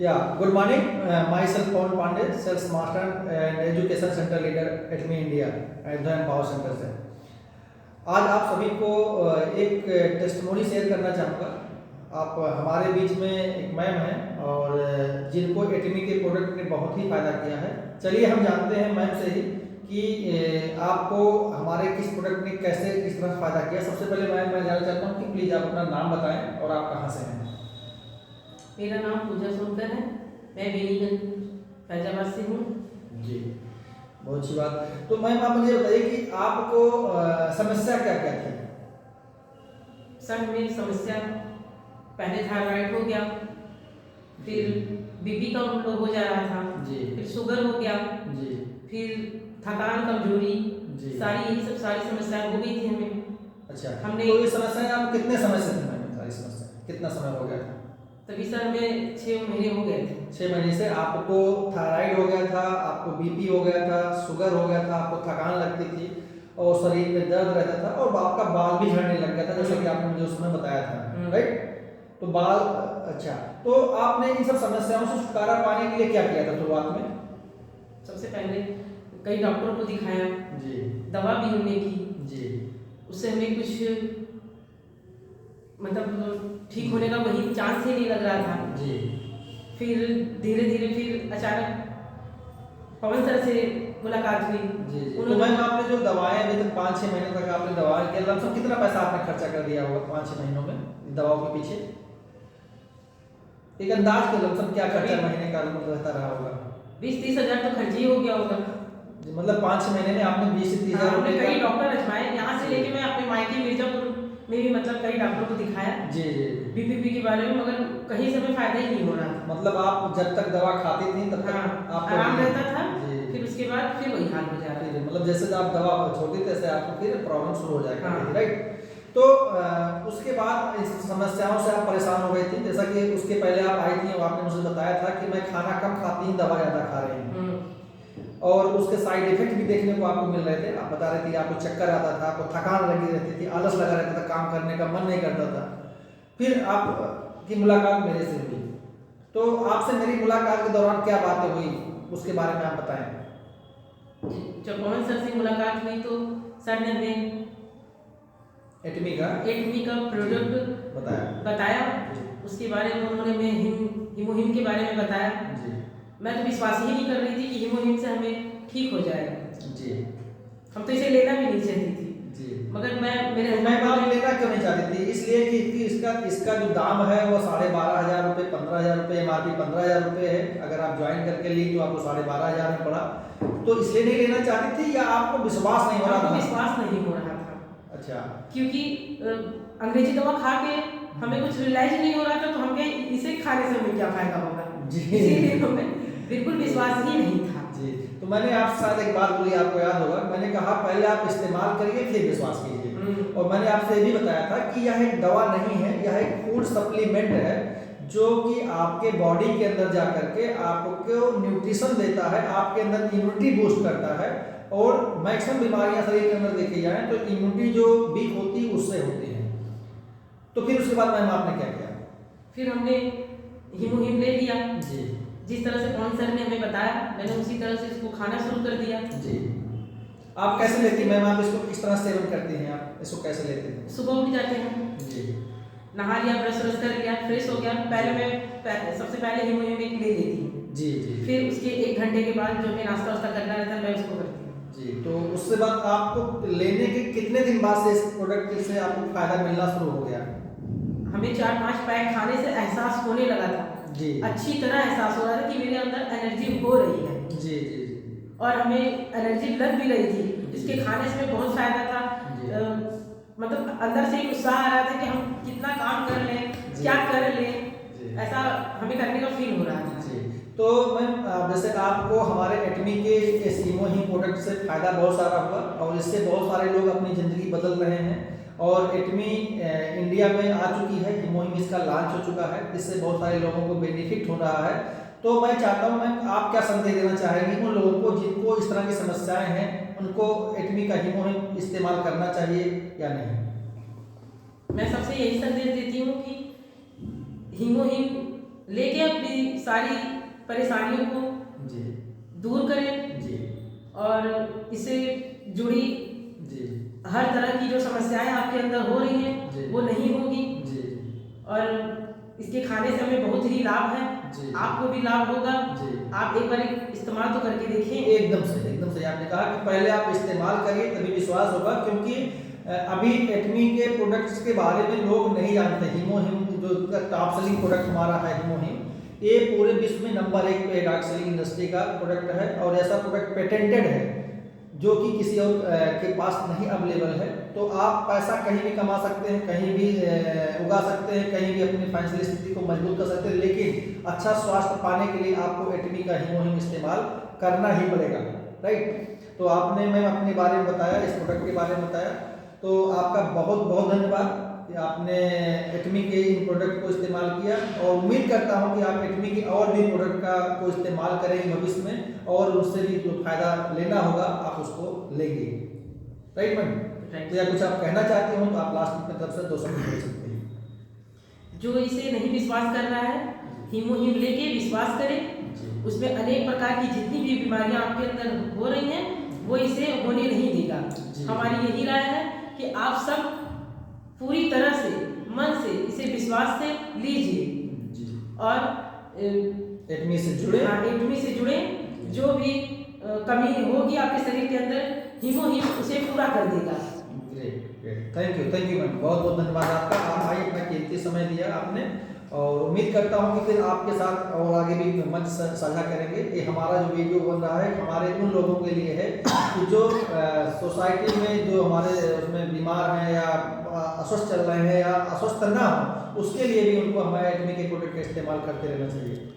Yeah, good morning. Myself Pawan Pandey, Sales Master and Education Center Leader at Me India, Ayodhya Power Center से। आज आप सभी को एक टेस्टिमोनी शेयर करना चाहूँगा। आप हमारे बीच में एक मैम हैं और जिनको एटमी के प्रोडक्ट ने बहुत ही फायदा किया है। चलिए हम जानते हैं मैम से ही कि आपको हमारे किस प्रोडक्ट ने कैसे किस तरह फायदा किया। सबसे पहले मैम मैं जानना चाहता हूँ कि प्लीज़ आप अपना नाम बताएं और आप कहाँ से हैं। मेरा नाम पूजा सोनकर है, मैं बेनीगंज फैजाबाद से हूँ। जी, बहुत अच्छी बात। तो मैम आप मुझे बताइए कि आपको समस्या क्या क्या थी। सर मेरी समस्या पहले थायराइड हो गया, फिर बीपी कम लो हो जा रहा था जी, फिर शुगर हो गया जी, फिर थकान कमजोरी जी। सारी समस्याएं हो गई थी हमें। अच्छा, हमने तो ये समस्याएं आप कितने समय से थी मैम? सारी समस्या कितना समय हो गया था? तभी सर में 6 महीने हो गए थे। 6 महीने से आपको थायराइड हो गया था, आपको बीपी हो गया था, शुगर हो गया था, आपको थकान लगती थी और शरीर में दर्द रहता था और आपका बाल भी झड़ने लग गया था, जैसा कि आपने मुझे उस समय बताया था, राइट? तो बाल, अच्छा, तो आपने इन सब समस्याओं से छुटकारा पाने के लिए क्या किया था शुरुआत में? सबसे पहले कई डॉक्टरों को दिखाया जी, दवा भी हमने की जी, उससे हमें कुछ मतलब ठीक होने का वही चांस ही नहीं लग रहा था। जी, फिर धीरे धीरे फिर अचानक पवन सर से मुलाकात हुई। जी, जी। तो मैम आपने जो दवाएं अभी तक 5-6 महीने तक आपने दवाएं किया, लमसम कितना पैसा आपने खर्चा कर दिया होगा 5-6 महीनों में दवाओं के पीछे? एक अंदाज के लमसम क्या खर्चा महीने का रहता रहा होगा? 20-30 हज़ार तो खर्च ही हो गया होगा। जी, मतलब 5-6 महीने में आपने 20 से 30 हज़ार हमने रुपए कई का। डॉक्टर आजमाए, यहाँ से लेके मैं अपने मायके मिर्जापुर में भी मतलब कई डॉक्टरों को दिखाया जी, जी, बीपीपी के बारे में, मगर कहीं से हमें फायदा ही नहीं हो रहा था। मतलब आप जब तक दवा खाती थी तब तक आपको आराम रहता था, जी, फिर उसके बाद फिर वही हाल हो जा रहा फिर मतलब जैसे आप दवा छोड़ती तैसे आपको फिर प्रॉब्लम शुरू हो जाएगा, हाँ। राइट? तो उसके बाद इस समस्याओं से आप परेशान हो गई थी, जैसा कि उसके पहले आप आई थी और आपने मुझे बताया था कि मैं खाना कम खाती हूँ, दवा ज़्यादा खा रही हूँ और उसके साइड इफेक्ट भी देखने को आपको मिल रहे थे। आप बता रहे थे आपको चक्कर आता था, आपको थकान लगी रहती थी, आलस लगा रहता था, काम करने का मन नहीं करता था। फिर आप की मुलाकात मेरे से हुई, तो आपसे मेरी मुलाकात के दौरान क्या बातें हुई उसके बारे में आप बताएं। जब पवन सर से मुलाकात हुई तो सर ने हमें एटमी का प्रोडक्ट बताया उसके बारे में उन्होंने हमें हीमोहिम के बारे में बताया जी। मैं तो विश्वास ही नहीं कर रही थी कि हीमोहिम से हमें ठीक हो जाएगा जी, हम तो इसे लेना भी नहीं चाहती थी जी, मगर मेरे मैं आप लेना क्यों नहीं चाहती थी? इसलिए कि इसका जो दाम है वो 12,500 रुपये, 15,000 रुपये, MRP 15,000 रुपये है। अगर आप ज्वाइन करके ली तो आपको 12,500 में पड़ा, तो इसलिए नहीं लेना चाहती थी या आपको विश्वास नहीं हो रहा था? विश्वास नहीं हो रहा था। अच्छा, क्योंकि अंग्रेजी दवा खा के हमें कुछ रियलाइज नहीं हो रहा था, तो हम कहे इसे खाने से हमें क्या फायदा होगा, इसीलिए हमें बिल्कुल विश्वास ही नहीं था। जी, तो मैंने आपसे साथ एक बात बोली, आपको याद होगा, मैंने कहा पहले आप इस्तेमाल करिए फिर विश्वास कीजिए। और मैंने आपसे ये भी बताया था कि यह एक दवा नहीं है, यह एक फूड सप्लीमेंट है जो कि आपके बॉडी के अंदर जा करके आपको न्यूट्रिशन देता है, आपके अंदर इम्यूनिटी बूस्ट करता है और मैक्सिमम बीमारियां शरीर के अंदर देखी जाए तो इम्यूनिटी जो वीक होती है उससे होती है। तो फिर उसके बाद मैम आपने क्या किया? फिर हमने हीमोहिम ले लिया जी, जिस तरह से पवन सर ने हमें बताया, मैंने उसी तरह से इसको खाना शुरू कर दिया। जी, आप कैसे लेती हैं मैम? आप इसको किस तरह सेवन करती हैं? आप इसको कैसे लेते हैं? सुबह उठ जाते हैं, जी, नहा लिया, ब्रश कर लिया, फ्रेश हो गया। पहले मैं सबसे पहले हीमोहिम एक ले लेती हूँ, जी, जी, फिर उसके 1 घंटे के बाद जो हमें नाश्ता वास्ता करना रहता है मैं उसको करती हूँ। जी। तो उसके बाद आपको लेने के कितने दिन बाद से इस प्रोडक्ट से आपको फायदा मिलना शुरू हो गया? हमें 4-5 पैक खाने से एहसास होने लगा था, जी, अच्छी तरह एहसास हो रहा था कि मेरे अंदर एनर्जी हो रही है जी, जी, जी, और हमें एनर्जी लग भी रही थी। इसके खाने से हमें बहुत फायदा था, मतलब अंदर से एक उत्साह आ रहा था कि हम कितना काम कर लें, क्या कर लें, ऐसा हमें करने का फील हो रहा था। जी। तो मैम जैसे आपको हमारे एटमी के इस हीमोहिम प्रोडक्ट से फायदा बहुत सारा हुआ और इससे बहुत सारे लोग अपनी ज़िंदगी बदल रहे हैं और एटमी इंडिया में आ चुकी है, हीमोहिम इसका लॉन्च हो चुका है, इससे बहुत सारे लोगों को बेनिफिट हो रहा है। तो मैं चाहता हूँ मैम आप क्या संदेश देना चाहेंगी उन लोगों को जिनको इस तरह की समस्याएं हैं, उनको एटमी का हीमोहिम इस्तेमाल करना चाहिए या नहीं? मैं सबसे यही संदेश देती हूँ कि हीमोहिम लेके अपनी सारी परेशानियों को जी दूर करें जी और इससे जुड़ी जी हर तरह की जो समस्याएं आपके अंदर हो रही जी। हैं वो नहीं होगी जी और इसके खाने से हमें बहुत ही लाभ है। जी। आपको भी लाभ होगा। जी। आप एक बार इस्तेमाल तो करके देखिए। एकदम सही आपने कहा कि पहले आप इस्तेमाल करिए तभी विश्वास होगा, क्योंकि अभी एटमी के प्रोडक्ट्स के बारे में लोग नहीं जानते। हीमोहिम जो टॉप सेलिंग प्रोडक्ट हमारा है हीमोहिम, ये पूरे विश्व में नंबर 1 पे डॉग सेलिंग इंडस्ट्री का प्रोडक्ट है और ऐसा प्रोडक्ट पेटेंटेड है जो कि किसी और के पास नहीं अवेलेबल है। तो आप पैसा कहीं भी कमा सकते हैं, कहीं भी उगा सकते हैं, कहीं भी अपनी फाइनेंशियल स्थिति को मजबूत कर सकते हैं, लेकिन अच्छा स्वास्थ्य पाने के लिए आपको एटमी का हीमोहिम इस्तेमाल करना ही पड़ेगा, राइट। तो आपने मैम अपने बारे में बताया, इस प्रोडक्ट के बारे में बताया, तो आपका बहुत बहुत धन्यवाद कि आपने एटमी के इन प्रोडक्ट को इस्तेमाल किया और उम्मीद करता हूं कि आप एटमी के और भी प्रोडक्ट का को इस्तेमाल करेंगे भविष्य में और उससे भी जो फायदा लेना होगा आप उसको लेंगे, राइट मैम। तो या कुछ आप कहना चाहते हो तो आप लास्ट में तरफ से 2 शब्द बोल सकते हैं। जो इसे नहीं विश्वास कर रहा है, हीमोहिम लेके विश्वास करें। उसमें अनेक प्रकार की जितनी भी बीमारियां आपके अंदर हो रही हैं वो इसे होने नहीं देगा। हमारी यही राय है कि आप सब पूरी तरह से मन से इसे विश्वास से लीजिए और एटमी से जुड़े। एटमी से जुड़े। जो भी कमी होगी आपके शरीर के अंदर हीमोहिम उसे पूरा कर देगा। ग्रेट, थैंक यू मैम, बहुत बहुत धन्यवाद आपका। आप भाई अपना कीमती समय दिया आपने और उम्मीद करता हूँ कि फिर आपके साथ और आगे भी मंच साझा करेंगे। ये हमारा जो वीडियो बन रहा है हमारे उन लोगों के लिए है कि जो सोसाइटी में जो हमारे उसमें बीमार हैं या अस्वस्थ चल रहे हैं या अस्वस्थ ना हो, उसके लिए भी उनको हमारे एटमी के प्रोडक्ट का इस्तेमाल करते रहना चाहिए।